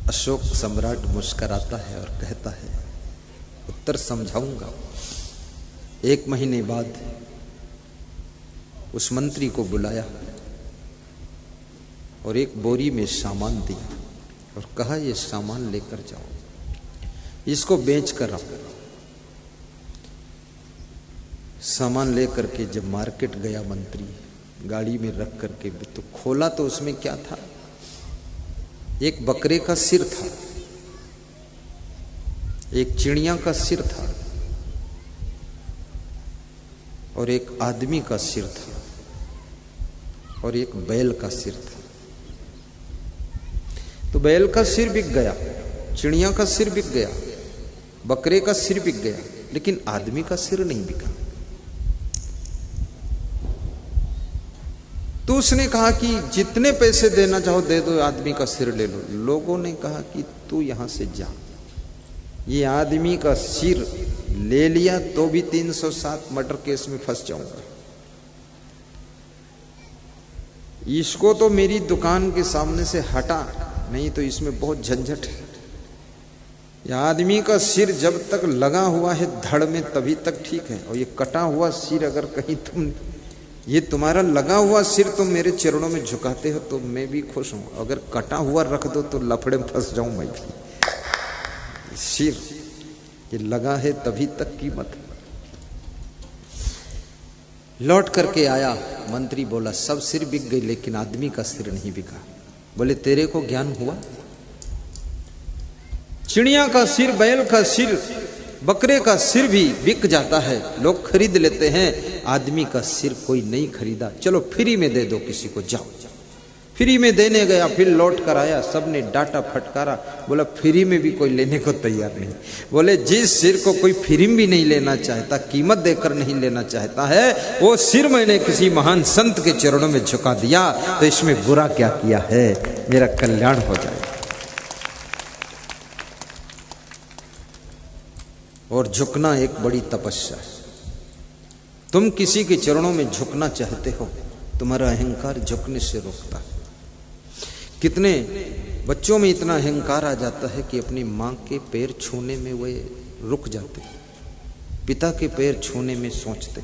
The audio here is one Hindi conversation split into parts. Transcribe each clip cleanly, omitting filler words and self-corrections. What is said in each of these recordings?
अशोक सम्राट मुस्कुराता है और कहता है, उत्तर समझाऊंगा। 1 महीने बाद उस मंत्री को बुलाया और एक बोरी में सामान दिया और कहा, ये सामान लेकर जाओ, इसको बेच कर आओ। सामान लेकर के जब मार्केट गया मंत्री, गाड़ी में रख करके, तो खोला तो उसमें क्या था? एक बकरे का सिर था, एक चिड़िया का सिर था और एक आदमी का सिर था और एक बैल का सिर था। तो बैल का सिर बिक गया, चिड़िया का सिर बिक गया, बकरे का सिर बिक गया, लेकिन आदमी का सिर नहीं बिका। तो उसने कहा कि जितने पैसे देना चाहो दे दो, आदमी का सिर ले लो। लोगों ने कहा कि तू यहां से जा, ये आदमी का सिर ले लिया तो भी 307 मर्डर केस में फंस जाऊंगा। इसको तो मेरी दुकान के सामने से हटा, नहीं तो इसमें बहुत झंझट है। यह आदमी का सिर जब तक लगा हुआ है धड़ में तभी तक ठीक है, और ये कटा हुआ सिर अगर कहीं तुम, ये तुम्हारा लगा हुआ सिर तुम मेरे चरणों में झुकाते हो तो मैं भी खुश हूं, अगर कटा हुआ रख दो तो लफड़े में फंस जाऊं मैं भी। सिर ये लगा है तभी तक कीमत है। लौट करके आया मंत्री, बोला सब सिर बिक गई लेकिन आदमी का सिर नहीं बिका। बोले तेरे को ज्ञान हुआ? चिड़िया का सिर, बैल का सिर, बकरे का सिर भी बिक जाता है, लोग खरीद लेते हैं, आदमी का सिर कोई नहीं खरीदा। चलो फ्री में दे दो किसी को, जाओ। फ्री में देने गया, फिर लौट कर आया, सबने डांटा फटकारा, बोला फ्री में भी कोई लेने को तैयार नहीं। बोले जिस सिर को कोई फ्री में भी नहीं लेना चाहता, कीमत देकर नहीं लेना चाहता है, वो सिर मैंने किसी महान संत के चरणों में झुका दिया, तो इसमें बुरा क्या किया है, मेरा कल्याण हो जाए। और झुकना एक बड़ी तपस्या है। तुम किसी के चरणों में झुकना चाहते हो, तुम्हारा अहंकार झुकने से रोकता है। कितने बच्चों में इतना अहंकार आ जाता है कि अपनी मां के पैर छूने में वे रुक जाते, पिता के पैर छूने में सोचते,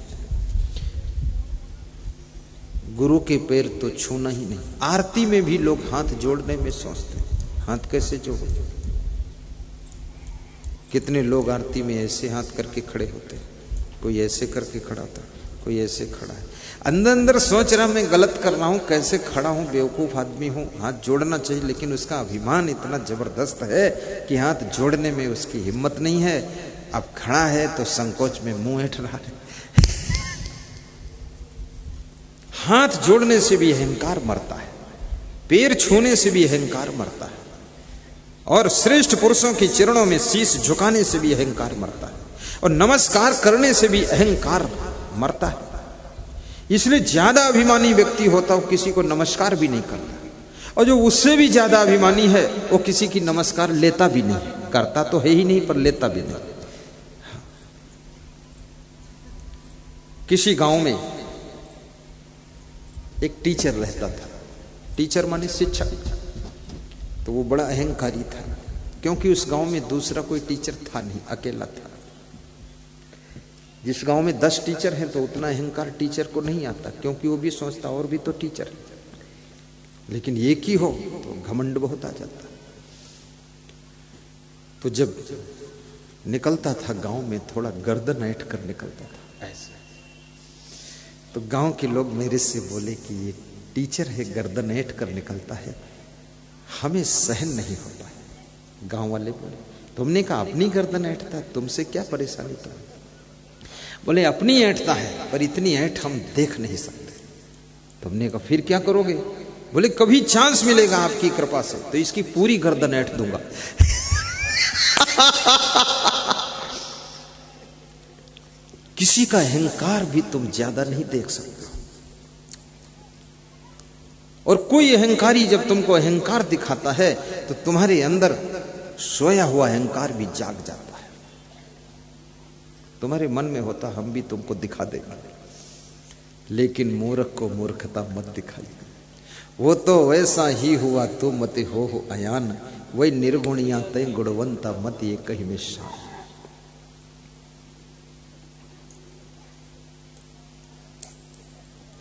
गुरु के पैर तो छूना ही नहीं। आरती में भी लोग हाथ जोड़ने में सोचते, हाथ कैसे जोड़ो। कितने लोग आरती में ऐसे हाथ करके खड़े होते, कोई ऐसे करके खड़ा था, कोई ऐसे खड़ा है, अंदर अंदर सोच रहा मैं गलत कर रहा हूं, कैसे खड़ा हूं, बेवकूफ आदमी हूं, हाथ जोड़ना चाहिए, लेकिन उसका अभिमान इतना जबरदस्त है कि हाथ जोड़ने में उसकी हिम्मत नहीं है। अब खड़ा है तो संकोच में मुंह ऐठ रहा है। हाथ जोड़ने से भी अहंकार मरता है, पैर छूने से भी अहंकार मरता है, और श्रेष्ठ पुरुषों के चरणों में शीश झुकाने से भी अहंकार मरता है, और नमस्कार करने से भी अहंकार मरता है। इसलिए ज्यादा अभिमानी व्यक्ति होता है, किसी को नमस्कार भी नहीं करता, और जो उससे भी ज्यादा अभिमानी है वो किसी की नमस्कार लेता भी नहीं, करता तो है ही नहीं पर लेता भी नहीं। किसी गांव में एक टीचर रहता था, टीचर माने शिक्षक, तो वो बड़ा अहंकारी था, क्योंकि उस गांव में दूसरा कोई टीचर था नहीं, अकेला था। जिस गांव में 10 टीचर हैं तो उतना अहंकार टीचर को नहीं आता, क्योंकि वो भी सोचता और भी तो टीचर है, लेकिन एक ही हो तो घमंड बहुत आ जाता। तो जब निकलता था गांव में, थोड़ा गर्दन ऐंठ कर निकलता था ऐसे, तो गांव के लोग मेरे से बोले कि ये टीचर है, गर्दन ऐंठ कर निकलता है, हमें सहन नहीं होता है। गांव वाले बोले, तुमने कहा अपनी गर्दन ऐंठता है, तुमसे क्या परेशानी तो? बोले अपनी ऐंठता है, पर इतनी ऐंठ हम देख नहीं सकते। तुमने कहा फिर क्या करोगे? बोले कभी चांस मिलेगा आपकी कृपा से तो इसकी पूरी गर्दन ऐंठ दूंगा। किसी का अहंकार भी तुम ज्यादा नहीं देख सकते, और कोई अहंकारी जब तुमको अहंकार दिखाता है तो तुम्हारे अंदर सोया हुआ अहंकार भी जाग जाता है। तुम्हारे मन में होता हम भी तुमको दिखा देंगे, लेकिन मूर्ख को मूर्खता मत दिखाइए, वो तो वैसा ही हुआ, तू मत हो अयान, वही निर्गुणिया तय गुणवंता मत ये कही में शान।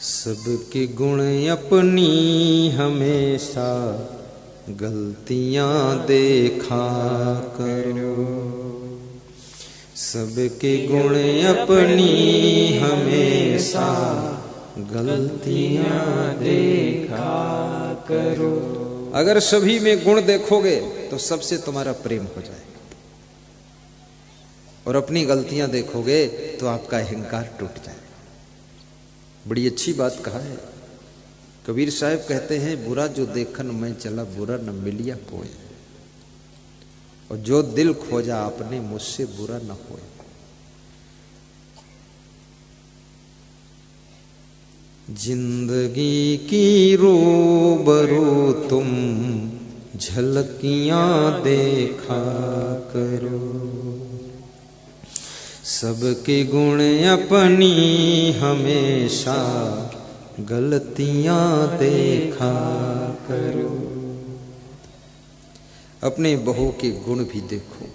सबके गुण अपनी हमेशा गलतियां देखा करो। सबके गुण अपनी हमेशा गलतियां देखा करो। अगर सभी में गुण देखोगे तो सबसे तुम्हारा प्रेम हो जाएगा, और अपनी गलतियां देखोगे तो आपका अहंकार टूट जाएगा। बड़ी अच्छी बात कहा है कबीर साहब, कहते हैं बुरा जो देखन मैं चला बुरा न मिलिया कोई, और जो दिल खोजा आपने मुझसे बुरा न होए। जिंदगी की रूबरू तुम झलकियां देखा करो। सबके गुण अपनी हमेशा गलतियां देखा करो। अपने बहू के गुण भी देखो।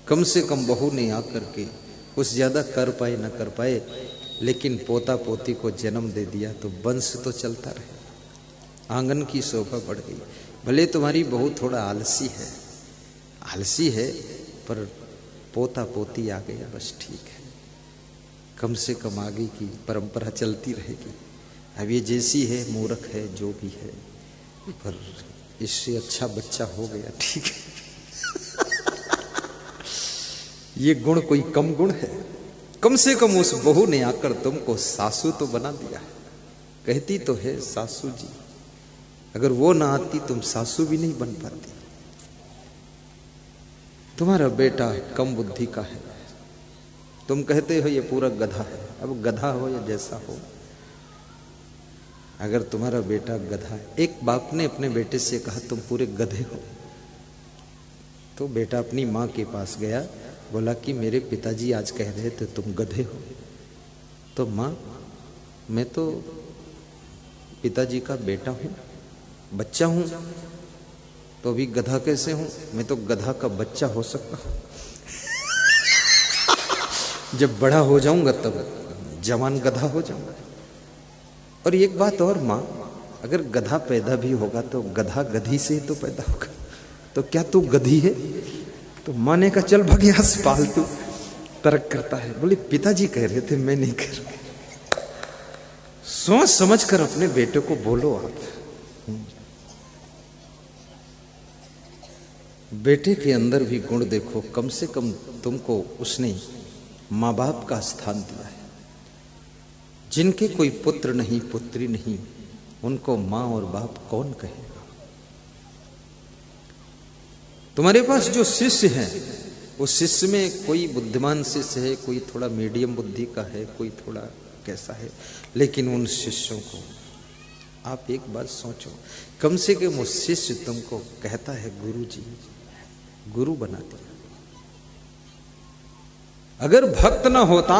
कम से कम बहू ने आकर के कुछ ज्यादा कर पाए न कर पाए, लेकिन पोता पोती को जन्म दे दिया तो वंश तो चलता रहे, आंगन की शोभा बढ़ गई। भले तुम्हारी बहू थोड़ा आलसी है पर पोता पोती आ गया बस ठीक है, कम से कम आगे की परंपरा चलती रहेगी। अब ये जैसी है मूर्ख है जो भी है, पर इससे अच्छा बच्चा हो गया ठीक है। ये गुण कोई कम गुण है? कम से कम उस बहू ने आकर तुमको सासू तो बना दिया है। कहती तो है सासू जी, अगर वो ना आती तुम सासू भी नहीं बन पाती। तुम्हारा बेटा कम बुद्धि का है, तुम कहते हो ये पूरा गधा है। अब गधा हो या जैसा हो, अगर तुम्हारा बेटा गधा है, एक बाप ने अपने बेटे से कहा तुम पूरे गधे हो, तो बेटा अपनी माँ के पास गया, बोला कि मेरे पिताजी आज कह रहे थे तुम गधे हो। तो माँ मैं तो पिताजी का बेटा हूं, बच्चा हूं, तो अभी गधा कैसे हूं? मैं तो गधा का बच्चा हो सकता हूं। जब बड़ा हो जाऊंगा तब जवान गधा हो जाऊंगा। और एक बात और माँ, अगर गधा पैदा भी होगा तो गधा गधी से ही तो पैदा होगा, तो क्या तू गधी है? तो माँ ने कहा चल भाग यहां से, पालतू तर्क करता है। बोले पिताजी कह रहे थे मैं नहीं कह रहा। सोच समझ कर अपने बेटे को बोलो आप। बेटे के अंदर भी गुण देखो, कम से कम तुमको उसने माँ बाप का स्थान दिया है। जिनके कोई पुत्र नहीं पुत्री नहीं, उनको माँ और बाप कौन कहेगा? तुम्हारे पास जो शिष्य है, उस शिष्य में कोई बुद्धिमान शिष्य है, कोई थोड़ा मीडियम बुद्धि का है, कोई थोड़ा कैसा है, लेकिन उन शिष्यों को आप एक बात सोचो, कम से कम वो शिष्य तुमको कहता है गुरु जी, गुरु बना दिया। अगर भक्त ना होता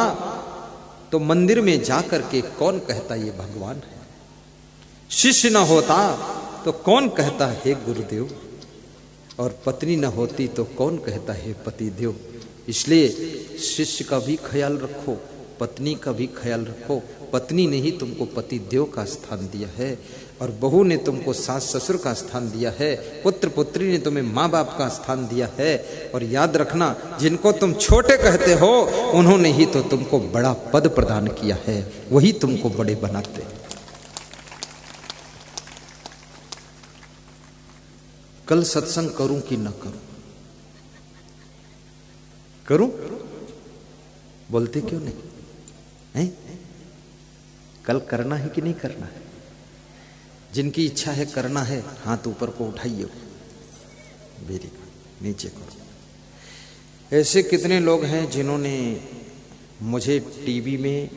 तो मंदिर में जाकर के कौन कहता ये भगवान है? शिष्य ना होता तो कौन कहता है गुरुदेव? और पत्नी न होती तो कौन कहता है पति देव? इसलिए शिष्य का भी ख्याल रखो, पत्नी का भी ख्याल रखो। पत्नी ने ही तुमको पति देव का स्थान दिया है, और बहू ने तुमको सास ससुर का स्थान दिया है, पुत्र पुत्री ने तुम्हें माँ बाप का स्थान दिया है। और याद रखना, जिनको तुम छोटे कहते हो उन्होंने ही तो तुमको बड़ा पद प्रदान किया है, वही तुमको बड़े बनाते। कल सत्संग करूं कि ना करूं? करूं? बोलते क्यों नहीं हैं? कल करना है कि नहीं करना है? जिनकी इच्छा है करना है, हाथ ऊपर को उठाइए, वेरी गुड, नीचे करो। ऐसे कितने लोग हैं जिन्होंने मुझे टीवी में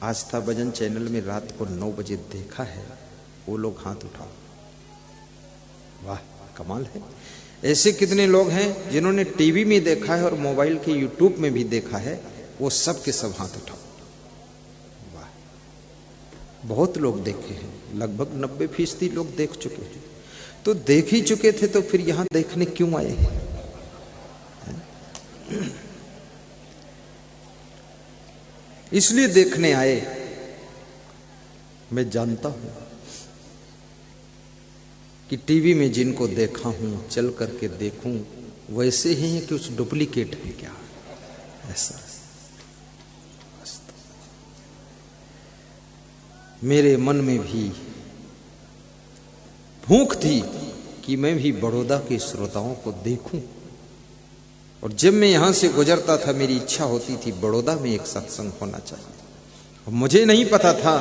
आस्था भजन चैनल में रात को 9 बजे देखा है? वो लोग हाथ उठाओ। वाह, कमाल है। ऐसे कितने लोग हैं जिन्होंने टीवी में देखा है और मोबाइल के यूट्यूब में भी देखा है? वो सब के सब हाथ उठाओ। वाह, बहुत लोग देखे हैं, लगभग 90% लोग देख चुके हैं। तो देख ही चुके थे तो फिर यहां देखने क्यों आए? इसलिए देखने आए। मैं जानता हूं कि टीवी में जिनको देखा हूं, चल करके देखूं वैसे ही हैं कि उस डुप्लीकेट है क्या? ऐसा मेरे मन में भी भूख थी कि मैं भी बड़ौदा के श्रोताओं को देखूं। और जब मैं यहां से गुजरता था मेरी इच्छा होती थी बड़ौदा में एक सत्संग होना चाहिए। और मुझे नहीं पता था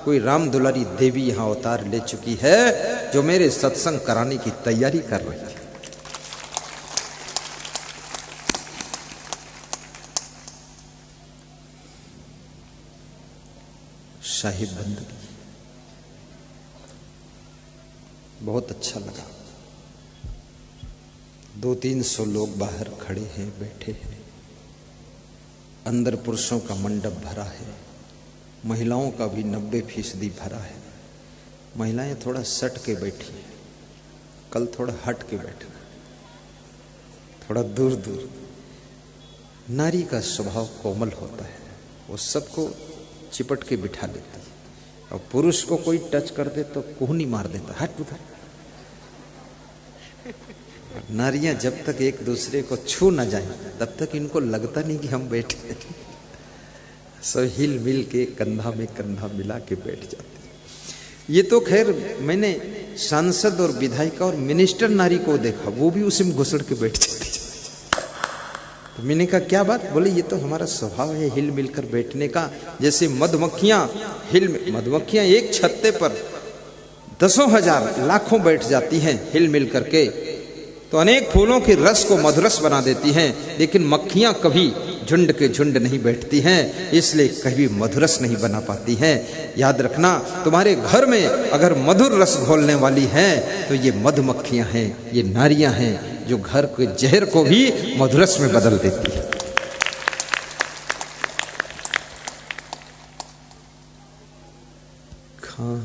कोई राम दुलारी देवी यहां अवतार ले चुकी है जो मेरे सत्संग कराने की तैयारी कर रही है। साहिब बंदगी बहुत अच्छा लगा। 200-300 लोग बाहर खड़े हैं, बैठे हैं। अंदर पुरुषों का मंडप भरा है, महिलाओं का भी 90% भरा है। महिलाएं थोड़ा सट के बैठी हैं, कल थोड़ा हट के बैठना, थोड़ा दूर दूर। नारी का स्वभाव कोमल होता है, वो सबको चिपट के बिठा लेती है। और पुरुष को कोई टच कर दे तो कोहनी मार देता, हट उधर। नारियां जब तक एक दूसरे को छू न जाए तब तक इनको लगता नहीं कि हम बैठे। सब हिल मिल के कंधा में कंधा मिला के बैठ जाते। ये तो खैर मैंने सांसद और विधायिका और मिनिस्टर नारी को देखा, वो भी उसी में घुसड़ के बैठ जाती। तो मैंने कहा क्या बात? बोले ये तो हमारा स्वभाव है हिल मिलकर बैठने का। जैसे मधुमक्खियां मधुमक्खियां एक छत्ते पर 10,000 लाखों बैठ जाती हैं हिल मिल करके, तो अनेक फूलों के रस को मधुरस बना देती हैं। लेकिन मक्खियां कभी झुंड के झुंड नहीं बैठती हैं, इसलिए कभी मधुरस नहीं बना पाती हैं। याद रखना, तुम्हारे घर में अगर मधुर रस घोलने वाली हैं तो ये मधुमक्खियां हैं, ये नारियां हैं जो घर के जहर को भी मधुरस में बदल देती है। हाँ,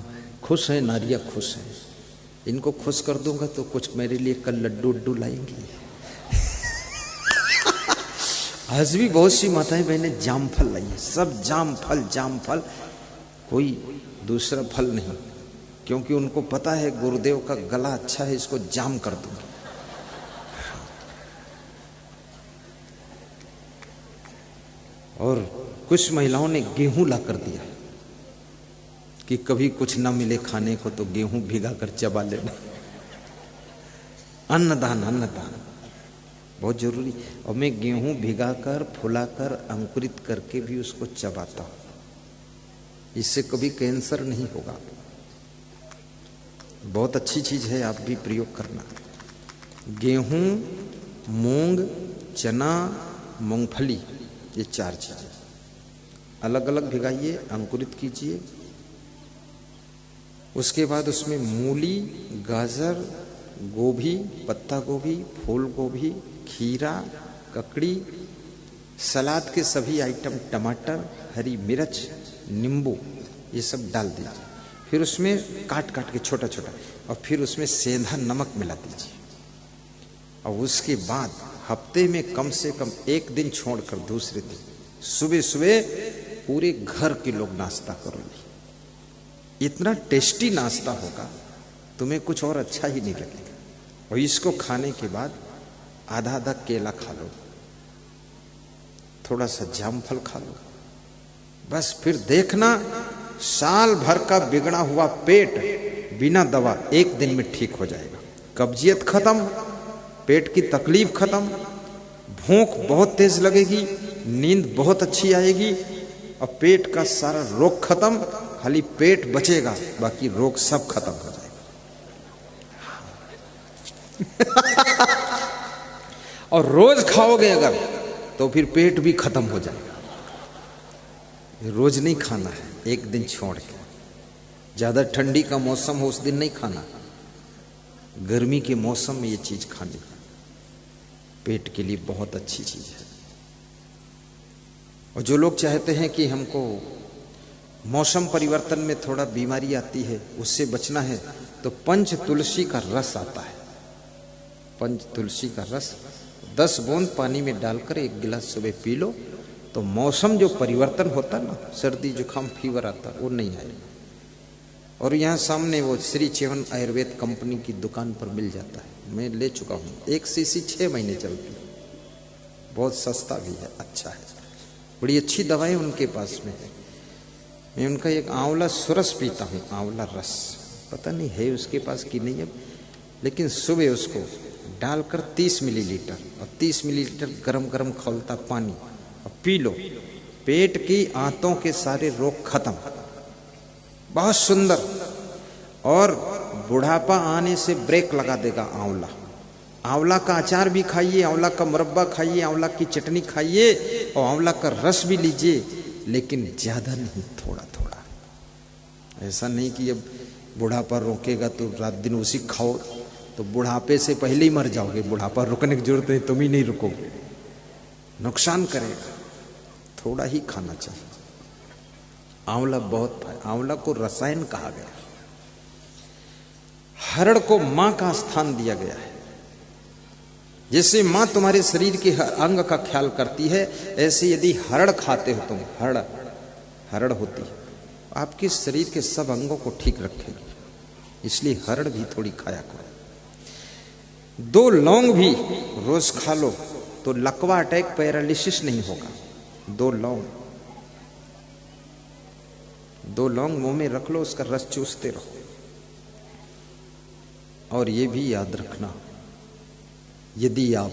खुश है नारियां, खुश है। इनको खुश कर दूंगा तो कुछ मेरे लिए कल लड्डू उड्डू लाएंगी। आज भी बहुत सी माताएं बहनें जामफल लाई है, सब जामफल, कोई दूसरा फल नहीं, क्योंकि उनको पता है गुरुदेव का गला अच्छा है, इसको जाम कर दूंगी। और कुछ महिलाओं ने गेहूं ला कर दिया कि कभी कुछ ना मिले खाने को तो गेहूं भिगा कर चबा लेना। अन्नदान बहुत जरूरी। और मैं गेहूं भिगाकर फुलाकर अंकुरित करके भी उसको चबाता हूं, इससे कभी कैंसर नहीं होगा। बहुत अच्छी चीज है, आप भी प्रयोग करना। गेहूं, मूंग, चना, मूंगफली, ये 4 चीजें अलग अलग भिगाइए, अंकुरित कीजिए। उसके बाद उसमें मूली, गाजर, गोभी, पत्ता गोभी, फूल गोभी, खीरा, ककड़ी, सलाद के सभी आइटम, टमाटर, हरी मिर्च, नींबू, ये सब डाल दीजिए। फिर उसमें काट काट के छोटा छोटा, और फिर उसमें सेंधा नमक मिला दीजिए। और उसके बाद हफ्ते में कम से कम 1 दिन छोड़कर दूसरे दिन सुबह सुबह पूरे घर के लोग नाश्ता करोगे। इतना टेस्टी नाश्ता होगा, तुम्हें कुछ और अच्छा ही नहीं लगेगा। और इसको खाने के बाद आधा आधा केला खा लो, थोड़ा सा जामफल खा लो, बस फिर देखना साल भर का बिगड़ा हुआ पेट बिना दवा 1 दिन में ठीक हो जाएगा। कब्जियत खत्म, पेट की तकलीफ खत्म, भूख बहुत तेज लगेगी, नींद बहुत अच्छी आएगी, और पेट का सारा रोग खत्म। खाली पेट बचेगा, बाकी रोग सब खत्म हो जाएगा। और रोज खाओगे अगर तो फिर पेट भी खत्म हो जाएगा। रोज नहीं खाना है, 1 दिन छोड़ के। ज्यादा ठंडी का मौसम हो उस दिन नहीं खाना, गर्मी के मौसम में ये चीज खानी है, पेट के लिए बहुत अच्छी चीज है। और जो लोग चाहते हैं कि हमको मौसम परिवर्तन में थोड़ा बीमारी आती है, उससे बचना है तो पंच तुलसी का रस आता है। पंच तुलसी का रस 10 बूंद पानी में डालकर 1 गिलास सुबह पी लो तो मौसम जो परिवर्तन होता ना, सर्दी जुकाम फीवर आता, वो नहीं आएगा। और यहाँ सामने वो श्री चेवन आयुर्वेद कंपनी की दुकान पर मिल जाता है, मैं ले चुका हूँ। 1 सीसी 6 महीने चलती है, बहुत सस्ता भी है, अच्छा है, बड़ी अच्छी दवाएं उनके पास में है। मैं उनका एक आंवला सुरस पीता हूँ, आंवला रस, पता नहीं है उसके पास कि नहीं अब, लेकिन सुबह उसको डालकर 30 मिलीलीटर और 30 मिलीलीटर गरम गरम खौलता पानी और पी लो, पेट की आंतों के सारे रोग खत्म, बहुत सुंदर। और बुढ़ापा आने से ब्रेक लगा देगा आंवला। आंवला का अचार भी खाइए, आंवला का मुरब्बा खाइए, आंवला की चटनी खाइए और आंवला का रस भी लीजिए, लेकिन ज्यादा नहीं, थोड़ा थोड़ा। ऐसा नहीं कि अब बुढ़ापा रोकेगा तो रात दिन उसी खाओ, तो बुढ़ापे से पहले ही मर जाओगे। बुढ़ापा रुकने की जरूरत नहीं, तुम ही नहीं रुकोगे, नुकसान करेगा। थोड़ा ही खाना चाहिए। आंवला बहुत, आंवला को रसायन कहा गया। हरड़ को मां का स्थान दिया गया है। जैसे मां तुम्हारे शरीर के हर अंग का ख्याल करती है, ऐसे यदि हरड़ खाते हो तुम, हरड़ होती है, आपके शरीर के सब अंगों को ठीक रखेगी, इसलिए हरड़ भी थोड़ी खाया करो। 2 लौंग भी रोज खा लो तो लकवा अटैक पैरालिसिस नहीं होगा। 2 लौंग मुंह में रख लो, उसका रस चूसते रहो। और ये भी याद रखना, यदि आप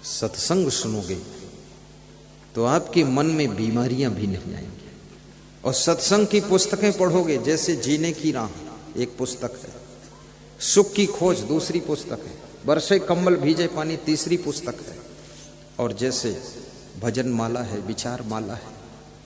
सत्संग सुनोगे तो आपके मन में बीमारियां भी नहीं आएंगी। और सत्संग की पुस्तकें पढ़ोगे, जैसे जीने की राह एक पुस्तक है, सुख की खोज दूसरी पुस्तक है, बरसे कम्बल भीजे पानी तीसरी पुस्तक है, और जैसे भजन माला है, विचार माला है,